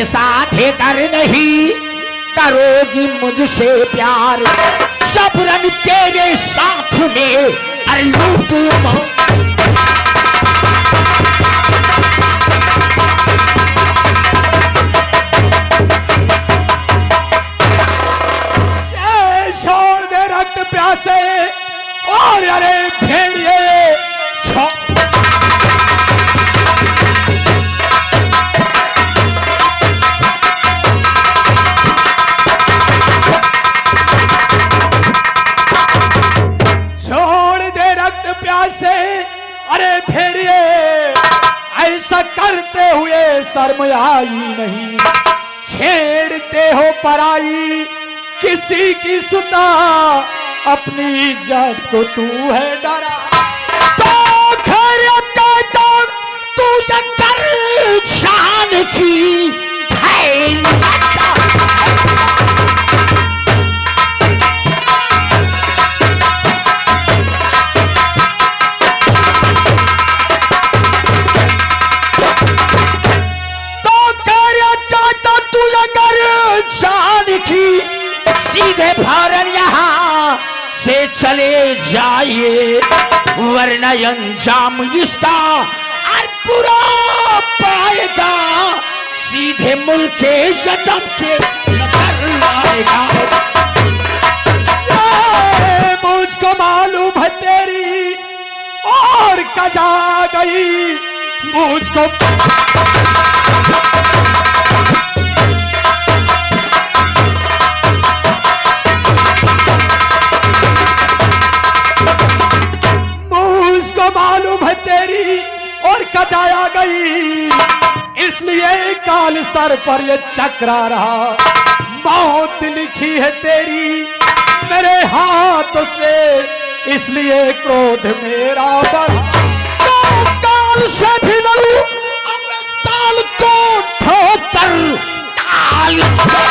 मेरे साथ है कर नहीं करोगी मुझसे प्यार, सब रंग तेरे साथ में अरे लूटूं। छोड़ दे रक्त प्यासे और अरे भेड़िए प्यासे अरे भेड़िए ऐसा करते हुए शर्म आई नहीं, छेड़ते हो पराई किसी की सुना, अपनी इज्जत को तू है डरा। तो खैर तू ये कर शान की सीधे फौरन यहाँ से चले जाइए, वरना अंजाम इसका और बुरा पाएगा, सीधे मुल्क के यदम के नजर आएगा। मुझको मालूम है तेरी और कजा गई मुझको, मालूम है तेरी और कजाया गई, इसलिए काल सर पर ये चकरा रहा। मौत लिखी है तेरी मेरे हाथ से, इसलिए क्रोध मेरा बढ़ा। तो काल से भी लड़ू अब ताल को ठोकर, ताल से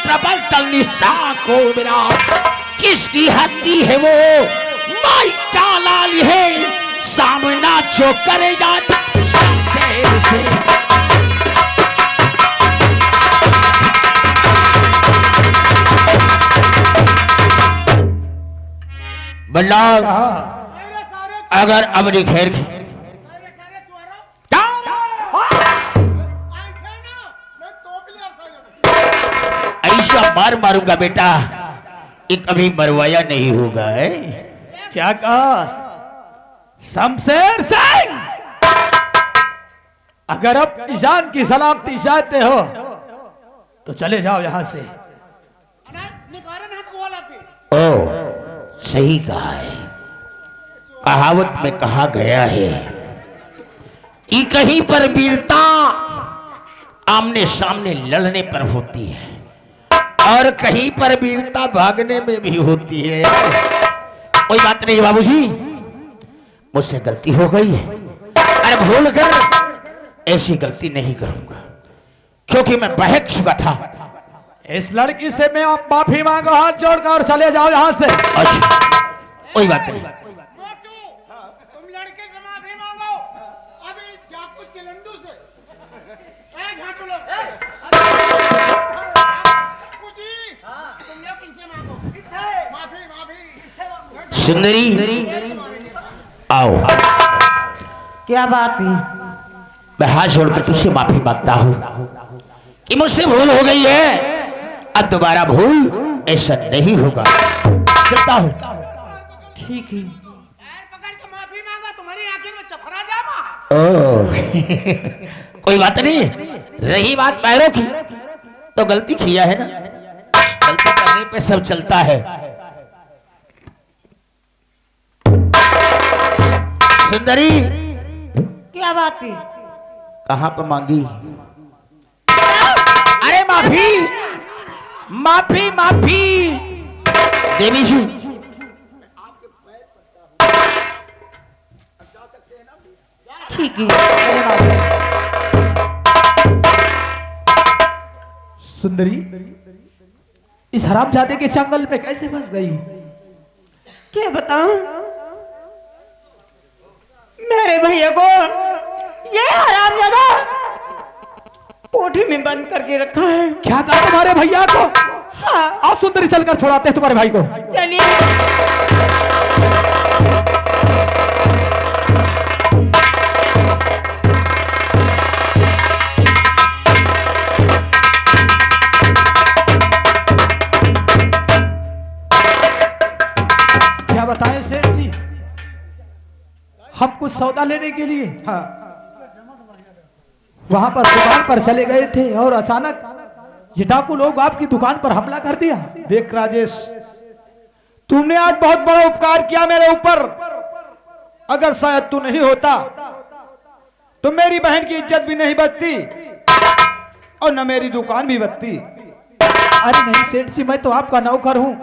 प्रबल तल निशा को मेरा, किसकी हस्ती है वो माई का लाल है, सामना जो करेगा शमशेर से। बल्ला अगर अमरी खैर की मार मारूंगा बेटा, ये कभी मरवाया नहीं होगा है। क्या कहा शमशेर सिंह, अगर अब जान की सलामती चाहते हो तो चले जाओ यहां से। ओ सही कहा है, कहावत में कहा गया है कि कहीं पर वीरता आमने सामने लड़ने पर होती है और कहीं पर वीरता भागने में भी होती है। कोई बात नहीं बाबूजी, मुझसे गलती हो गई है, अरे भूल कर ऐसी गलती नहीं करूंगा, क्योंकि मैं बहक चुका था। इस लड़की से मैं आप माफी मांगो, हाथ जोड़कर और चले जाओ यहाँ से। अच्छा कोई बात नहीं, तुम लड़के से माफी मांगो, अभी जाकू चिलंडू से सुंदरी आओ। क्या बात है? मैं हाथ जोड़कर तुझसे माफी मांगता हूँ कि मुझसे भूल हो गई है, अब दोबारा भूल ऐसा नहीं होगा। चलता हूँ। ठीक है। पकड़ के माफी मांगा, तुम्हारी आंखें में चफरा जामा। कोई बात नहीं, रही बात पैरों की तो गलती किया है ना, गलती करने पे सब चलता है। सुंदरी क्या बात है? कहां पर मांगी? अरे माफी माफी माफी देवी जी। ठीक है। सुंदरी, इस हरामजादे के जंगल में कैसे फंस गई? क्या बताऊं? मेरे भैया को ये हरामजादा कोठी में बंद करके रखा है। क्या कहा तुम्हारे भैया को? हाँ। आओ सुंदरी, चलकर छुड़ाते हैं तुम्हारे भाई को। चलिए। क्या बताएं सेठ जी, हम कुछ सौदा लेने के लिए वहां पर दुकान पर चले गए थे और अचानक ये डाकू लोग आपकी दुकान पर हमला कर दिया। देख राजेश, तुमने आज बहुत बड़ा उपकार किया मेरे ऊपर। अगर शायद तू नहीं होता तो मेरी बहन की इज्जत भी नहीं बचती और न मेरी दुकान भी बचती। अरे नहीं सेठ जी, मैं तो आपका नौकर हूं।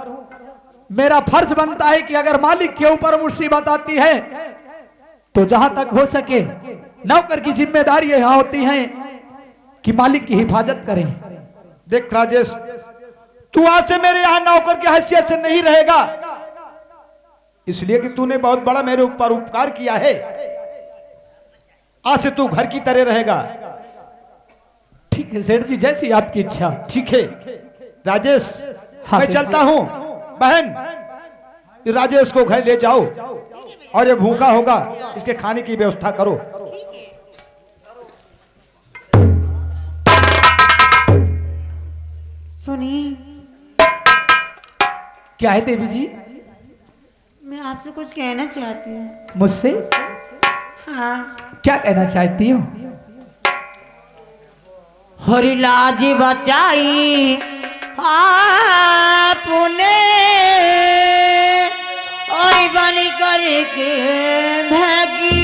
मेरा फर्ज बनता है कि अगर मालिक के ऊपर मुसीबत आती है तो जहां तक हो सके नौकर की जिम्मेदारी यहां होती है कि मालिक की हिफाजत करें। देख राजेश, तू आज से मेरे यहाँ नौकर की हैसियत से नहीं रहेगा, इसलिए कि तूने बहुत बड़ा मेरे ऊपर उपकार किया है। आज से तू घर की तरह रहेगा। ठीक है सेठ जी, जैसी आपकी इच्छा। ठीक है राजेश, हाँ, मैं सेठ चलता जी। हूँ। बहन, राजेश को घर ले जाओ और ये भूखा होगा, इसके खाने की व्यवस्था करो। सुनी, क्या है देवी जी? मैं आपसे कुछ कहना चाहती हूँ। मुझसे हाँ। क्या कहना चाहती हो? हरी लाज बचाई आपने और बनी करके भागी।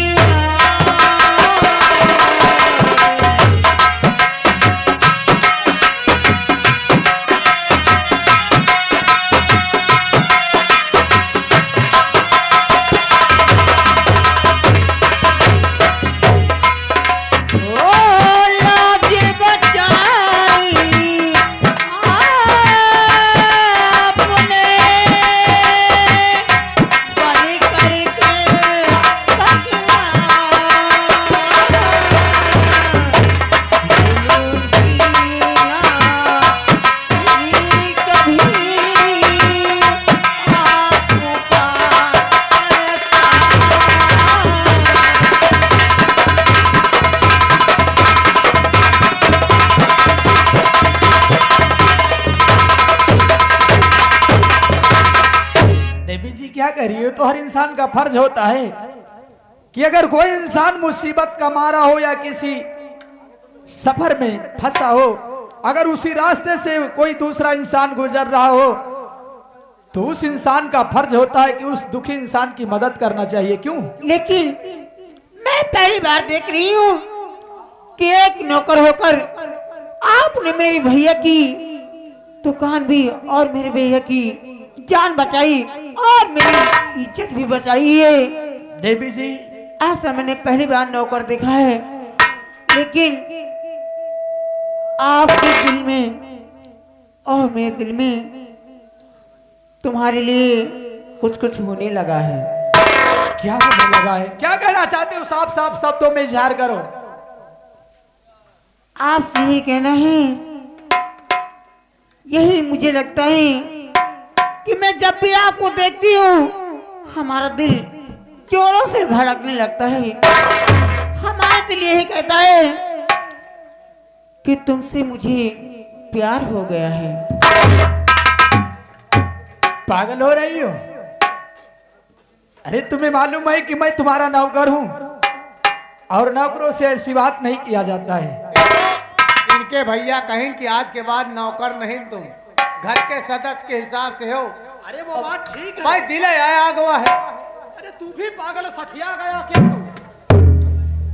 क्या कह रही हो? तो हर इंसान का फर्ज होता है कि अगर कोई इंसान मुसीबत का मारा हो या किसी सफर में फंसा हो, अगर उसी रास्ते से कोई दूसरा इंसान गुजर रहा हो तो उस इंसान का फर्ज होता है कि उस दुखी इंसान की मदद करना चाहिए। क्यों? लेकिन मैं पहली बार देख रही हूँ कि एक नौकर होकर आपने मेरे भैया की दुकान भी और मेरे भैया की जान बचाई और मेरी इज्जत भी बचाई है। देवी जी, ऐसा मैंने पहली बार नौकर देखा है, लेकिन आपके दिल में और मेरे दिल में तुम्हारे लिए कुछ कुछ होने लगा है। क्या होने लगा है? क्या कहना चाहते हो? साफ साफ शब्दों में इजहार करो। आपसे ही कहना है, यही मुझे लगता है कि मैं जब भी आपको देखती हूँ हमारा दिल जोरों से धड़कने लगता है। हमारा दिल यही कहता है कि तुमसे मुझे प्यार हो गया है। पागल हो रही हो? अरे तुम्हें मालूम है कि मैं तुम्हारा नौकर हूँ और नौकरों से ऐसी बात नहीं किया जाता है। इनके भैया कहीं कि आज के बाद नौकर नहीं, तुम घर के सदस्य के हिसाब से हो। अरे वो बात ठीक है भाई दिल आया गवा है। अरे तू भी पागल सठिया गया क्या तू?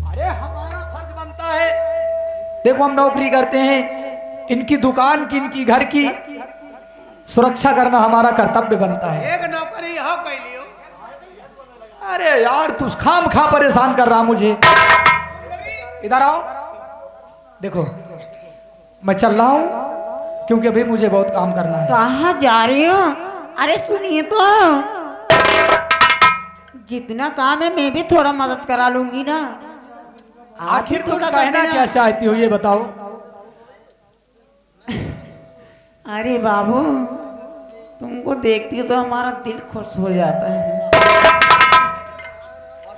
अरे हमारा फर्ज बनता है, देखो हम नौकरी करते हैं, इनकी दुकान की इनकी घर की सुरक्षा करना हमारा कर्तव्य बनता है। एक नौकरी यहाँ कह लियो। अरे यार तू खाम खा परेशान कर रहा मुझे। इधर आओ, देखो मैं चल रहा हूं, क्योंकि अभी मुझे बहुत काम करना है। कहाँ जा रही हो? अरे सुनिए तो, जितना काम है मैं भी थोड़ा मदद करा लूंगी ना। आप भी आखिर तुम थोड़ा कर कहना देना। क्या चाहती हो ये बताओ। अरे बाबू, तुमको देखती हो तो हमारा दिल खुश हो जाता है।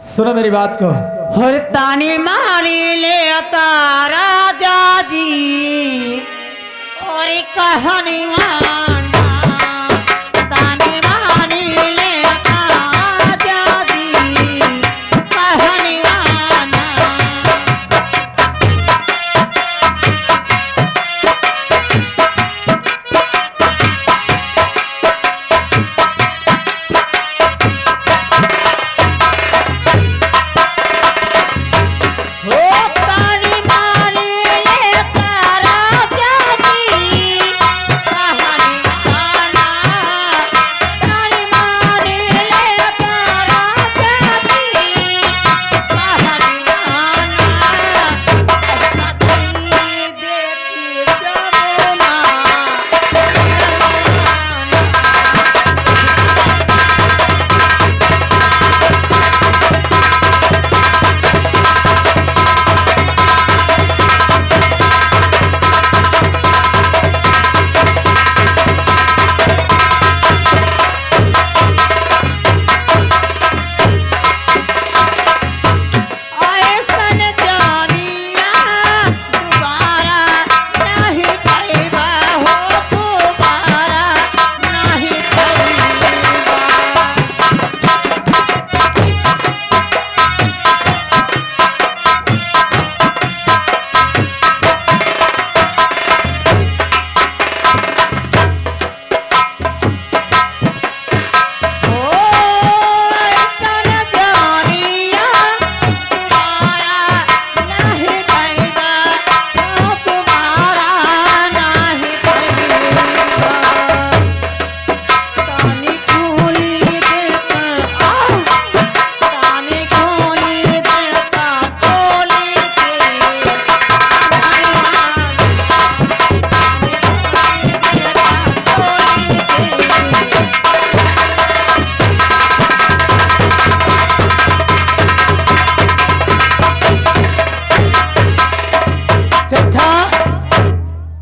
सुनो मेरी बात को। हर तानी मारी ले तारा जाजी और कहानी माना, तानी मारी ले तारा जाजी कहानी माना।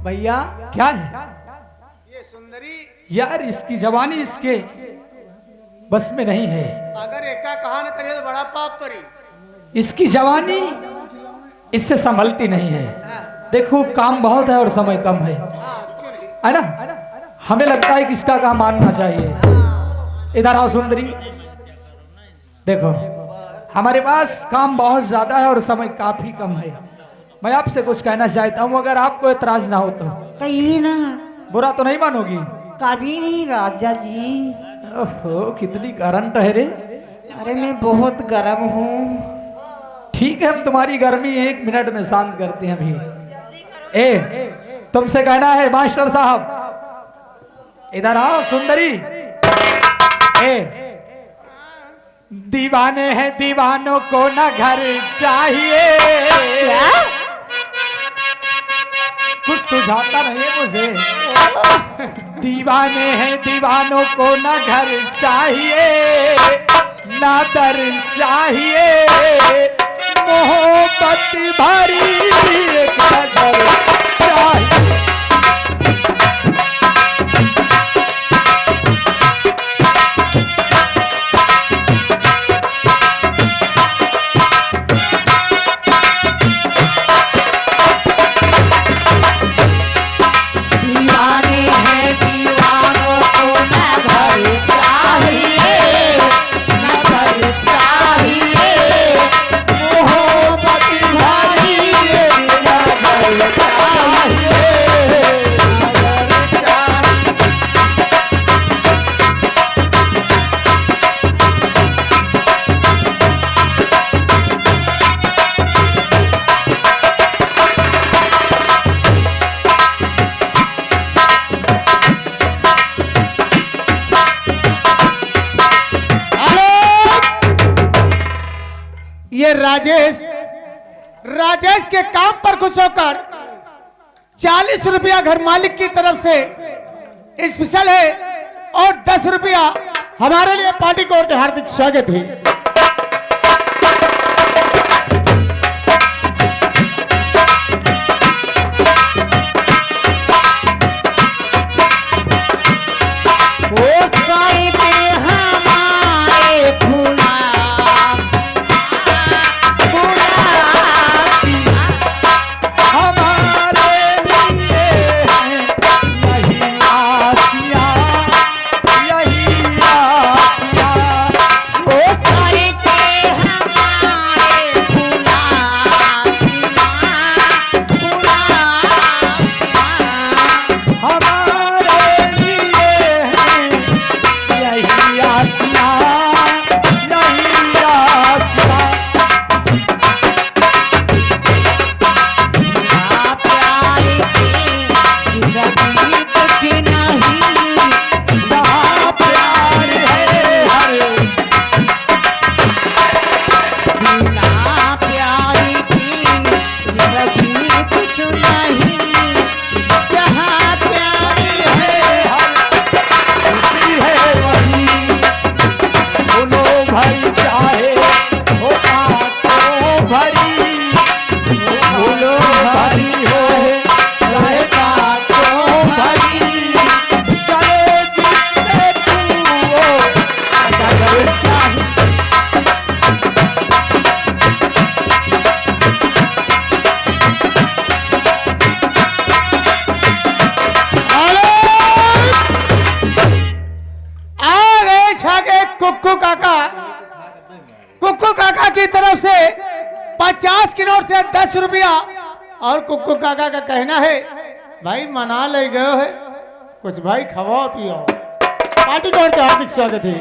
भैया क्या है ये सुंदरी यार? इसकी जवानी इसके बस में नहीं है। अगर एका कहा न करे तो बड़ा पाप करी। इसकी जवानी इससे संभलती नहीं है। देखो काम बहुत है और समय कम है, क्यों नहीं? है ना? हमें लगता है कि इसका काम मानना चाहिए। इधर आओ सुंदरी। देखो हमारे पास काम बहुत ज्यादा है और समय काफी कम है। मैं आपसे कुछ कहना चाहता हूँ, अगर आपको एतराज ना हो तो। कहिए ना। बुरा तो नहीं मानोगी? कभी नहीं राजा जी। ओहो कितनी करंट है रे। अरे मैं बहुत गर्म हूँ। ठीक है हम तुम्हारी गर्मी 1 मिनट में शांत करते हैं अभी। तुमसे कहना है मास्टर साहब, इधर आओ सुंदरी। दीवाने हैं दीवानों को ना घर चाहिए। क्या? कुछ सुझाता नहीं है मुझे। दीवाने हैं दीवानों को ना घर चाहिए ना दर चाहिए, मोहब्बत भरी एक नजर चाहिए। ये राजेश के काम पर खुश होकर 40 रुपया घर मालिक की तरफ से स्पेशल है और 10 रुपया हमारे लिए पार्टी की ओर से हार्दिक स्वागत है। कुक्कू काका की तरफ से 50 की नोट से 10 रुपया और कुक्कू काका का कहना है भाई मना ले गए है कुछ भाई खवाओ पियो। पार्टी की ओर से हार्दिक स्वागत है।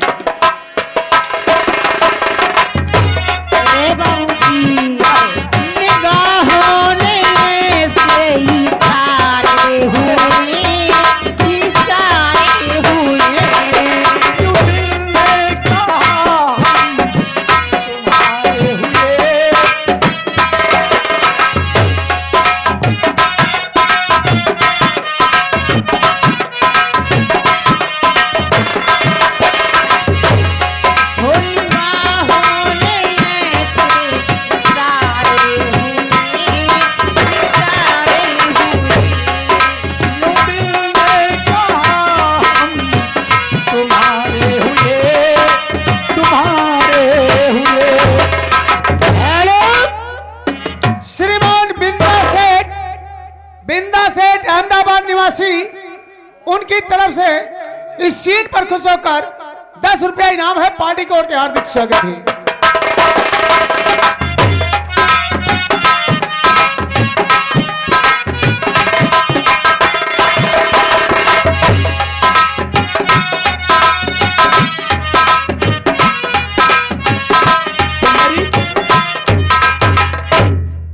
निगाहों ने से इशारे हुए अहमदाबाद निवासी उनकी तरफ से इस सीन पर खुश होकर 10 रुपया इनाम है। पार्टी की ओर से हार्दिक स्वागत है।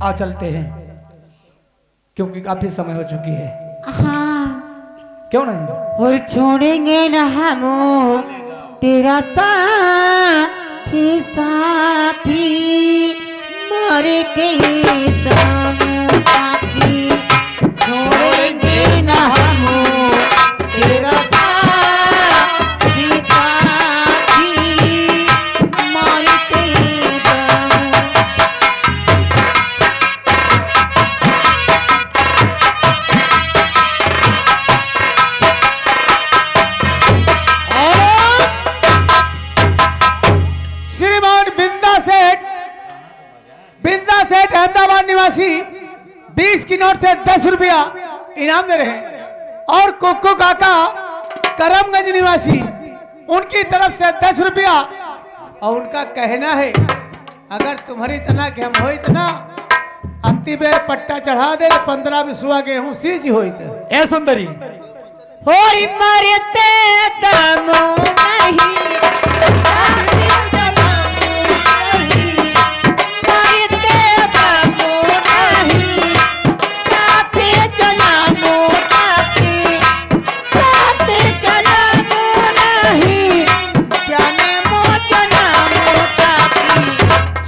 आ चलते हैं क्योंकि काफी समय हो चुकी है। हाँ क्यों नहीं? और छोड़ेंगे न हम तेरा साथी साथी मर के दम बाकी छोड़ेंगे न हम तेरा साथी साथी मर के दम। सेठ अहमदाबाद निवासी 20 की नोट से 10 रुपया इनाम दे रहे हैं और कुक्कू काका करमगंज निवासी उनकी तरफ से 10 रुपया और उनका कहना है अगर तुम्हारी इतना कि हम हो इतना अति बेर पट्टा चढ़ा दे 15 बिसुआ गेहूं सींच हो ए सुंदरी होरी मरते दम नहीं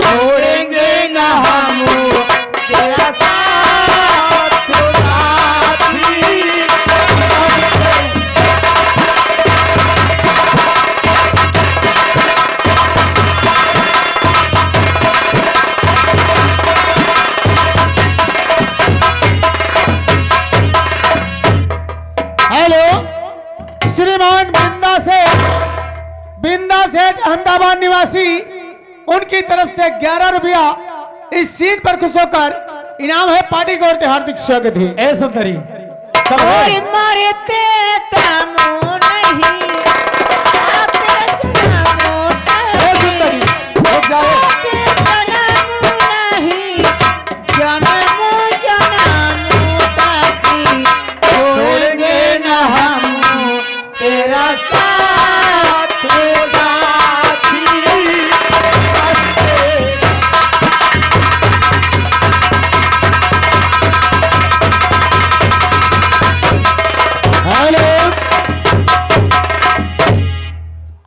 छोड़ेंगे ना हम तेरा साथ मीरा सेठ अहमदाबाद निवासी, उनकी तरफ से 11 रुपया इस सीट पर खुश होकर इनाम है। पार्टी की ओर से हार्दिक स्वागत है। ए सुंदरी और मरते तमो नहीं आते जन्मों ए सुंदरी रुक जाए। जन्मों नहीं जन्मों जन्मों तक छोड़ेंगे न हम तेरा साथ साथी। हेलो।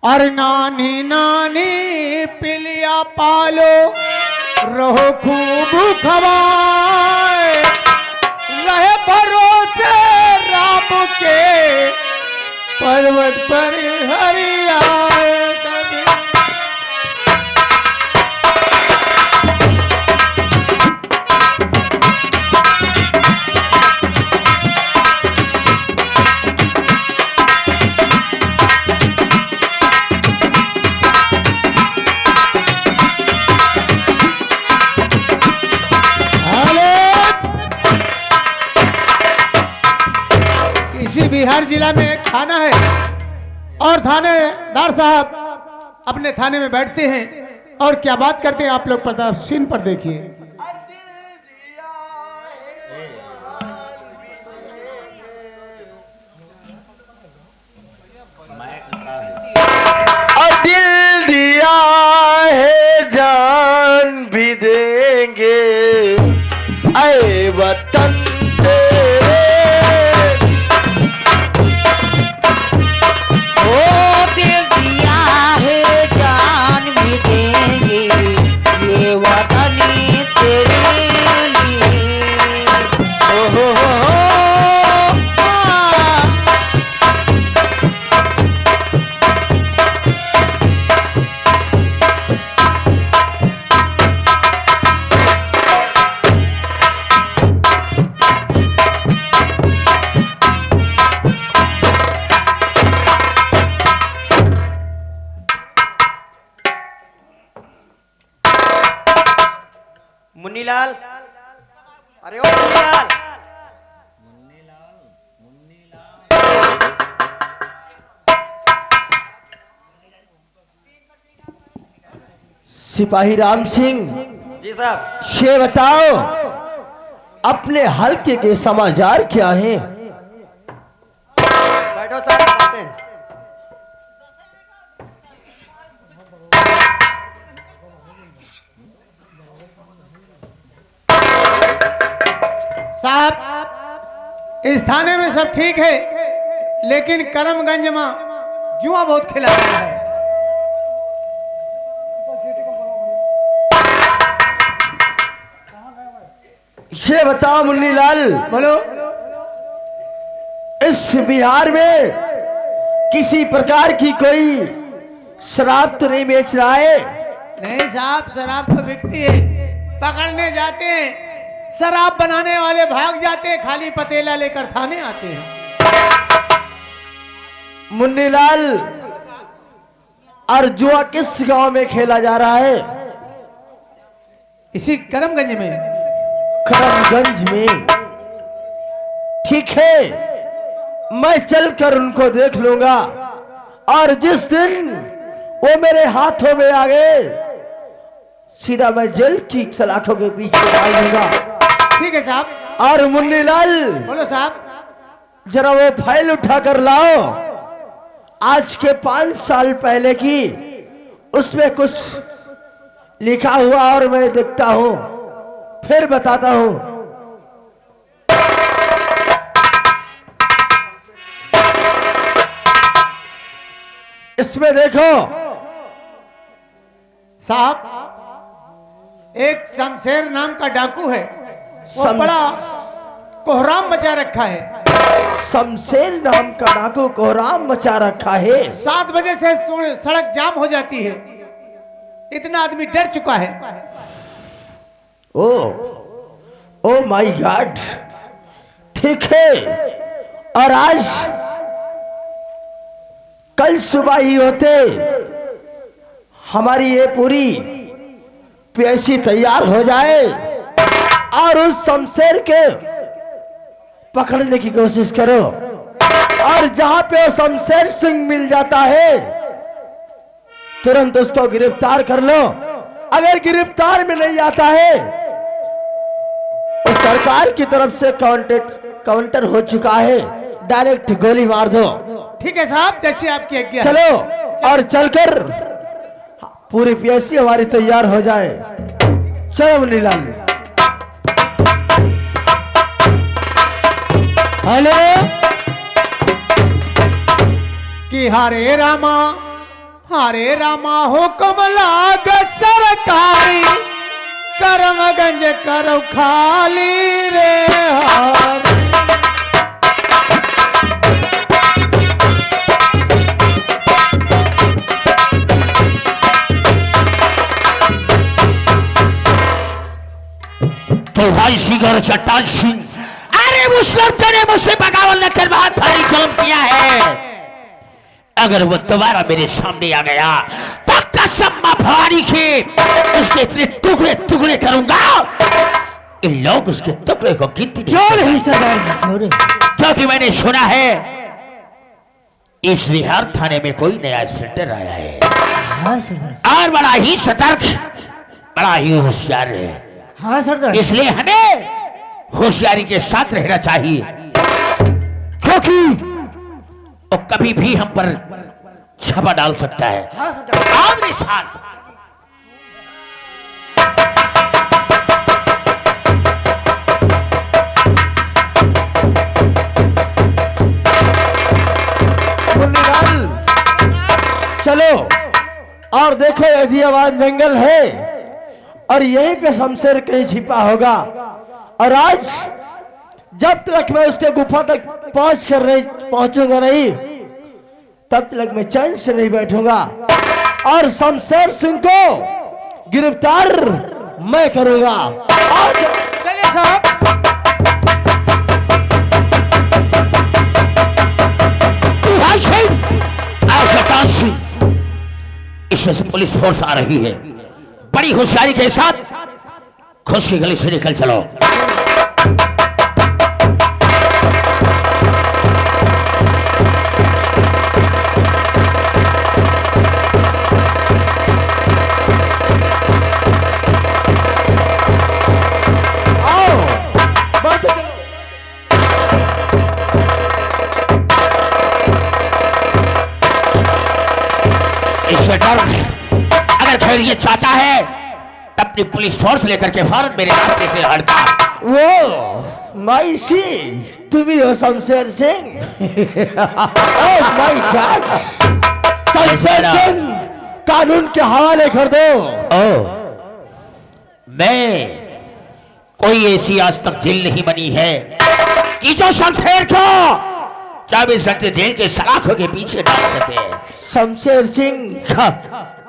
और नानी नानी पिलिया पालो, रहो खूब खवाए, रहे भरोसे राम के पर्वत पर हरियाए कभी। इसी बिहार जिला में एक थाना है और थानेदार साहब अपने थाने में बैठते हैं और क्या बात करते हैं आप लोग प्रदर्शन पर देखिए। दिल दिया है जान भी देंगे, ऐ वतन तेरे। ओ दिल दिया है जान भी देंगे, ये वतनी तेरे लिए। ओ हो मुन्नीलाल, अरे ओ मुन्नीलाल, सिपाही राम सिंह जी साहब। ये बताओ अपने हल्के के समाचार क्या हैं? बैठो साहब, बताते हैं। साहब इस थाने में सब ठीक है, लेकिन करमगंज में जुआ बहुत खेला जा रहा है। ये बताओ मुन्नीलाल, बोलो। इस बिहार में किसी प्रकार की कोई शराब तो नहीं बेच रहा है? नहीं साहब, शराब तो बिकती है, पकड़ने जाते हैं, शराब बनाने वाले भाग जाते हैं, खाली पतेला लेकर थाने आते हैं। मुन्नीलाल, और जुआ किस गांव में खेला जा रहा है? इसी करमगंज में। करमगंज में। ठीक है, मैं चलकर उनको देख लूंगा, और जिस दिन वो मेरे हाथों में आ गए सीधा मैं जेल की सलाखों के पीछे डाल दूंगा। ठीक है साहब। और मुन्नीलाल, बोलो साहब। जरा वो फाइल उठा कर लाओ, आज के 5 साल पहले की, उसमें कुछ लिखा हुआ और मैं देखता हूं, फिर बताता हूं। इसमें देखो साहब, एक शमशेर नाम का डाकू है, वो शम्स- बड़ा कोहराम मचा रखा है। शमशेर नाम का डाकू कोहराम मचा रखा है। 7 बजे से सड़क जाम हो जाती है, इतना आदमी डर चुका है। ओ माय गॉड, ठीक है। और आज कल सुबह ही होते हमारी ये पूरी पेशी तैयार हो जाए और उस शमशेर के पकड़ने की कोशिश करो, और जहां पे शमशेर सिंह मिल जाता है तुरंत उसको गिरफ्तार कर लो। अगर गिरफ्तार में नहीं आता है तो सरकार की तरफ से काउंटर हो चुका है, डायरेक्ट गोली मार दो। ठीक है साहब, जैसे आपकी आज्ञा। चलो और चलकर पूरी पीएससी हमारी तैयार हो जाए। चलो मुनीलाल। हेलो कि हरे रामा हुक्म लागत सरकारी, करमगंज करो खाली रे हार। तो भाई सिंह और चट्टान सिंह, अरे उस लड़के ने मुझसे बगावत न कर बहुत भारी जुर्म किया है। अगर वो दोबारा मेरे सामने आ गया तो कसम मां भवानी की उसके इतने टुकड़े टुकड़े करूंगा, इन लोग उसके टुकड़े को गिनती नहीं करेंगे। क्योंकि मैंने सुना है इस बिहार थाने में कोई नया इंस्पेक्टर आया है और बड़ा ही सतर्क, बड़ा ही होशियार है। हाँ सरदार। इसलिए हमें होशियारी के साथ रहना चाहिए, क्योंकि वो कभी भी हम पर छापा डाल सकता है। आओ मेरे साथ। मुनीलाल चलो और देखो, यदि आवाज जंगल है और यहीं पे शमशेर कहीं छिपा होगा, और आज जब तक मैं उसके गुफा तक पहुंचूंगा नहीं तब तक मैं चैन से नहीं बैठूंगा, और शमशेर सिंह को गिरफ्तार मैं करूंगा। और चलिए साहब। इसमें से पुलिस फोर्स आ रही है, बड़ी होशियारी के साथ खुश की गली से निकल चलो। अगर खैरियत चाहता है तब अपनी पुलिस फोर्स लेकर के फौरन मेरे रास्ते से हटता। वो माइसी तुम ही हो Shamsher Singh? Oh my God, Shamsher Singh कानून के हवाले कर दो। मैं कोई ऐसी आज तक जेल नहीं बनी है कि जो शमशेर को 24 घंटे जेल के सलाखों के पीछे डाल सके। शमशेर सिंह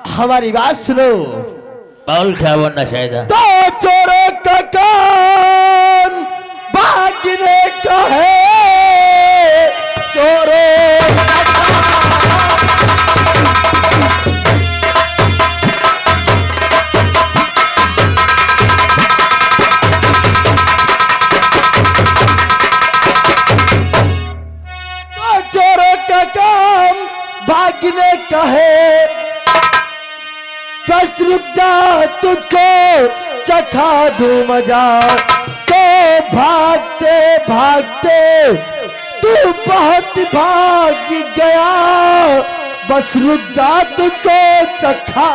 हमारी बात सुनो। बोल क्या बोलना चाहिए? दो चोरों का कान भागने का है, चोरों का काम भागने का है, बस रुक जा तुझको चखा दूं मजा। तो भागते भागते तू बहुत भाग गया, बस रुक जा तुझको चखा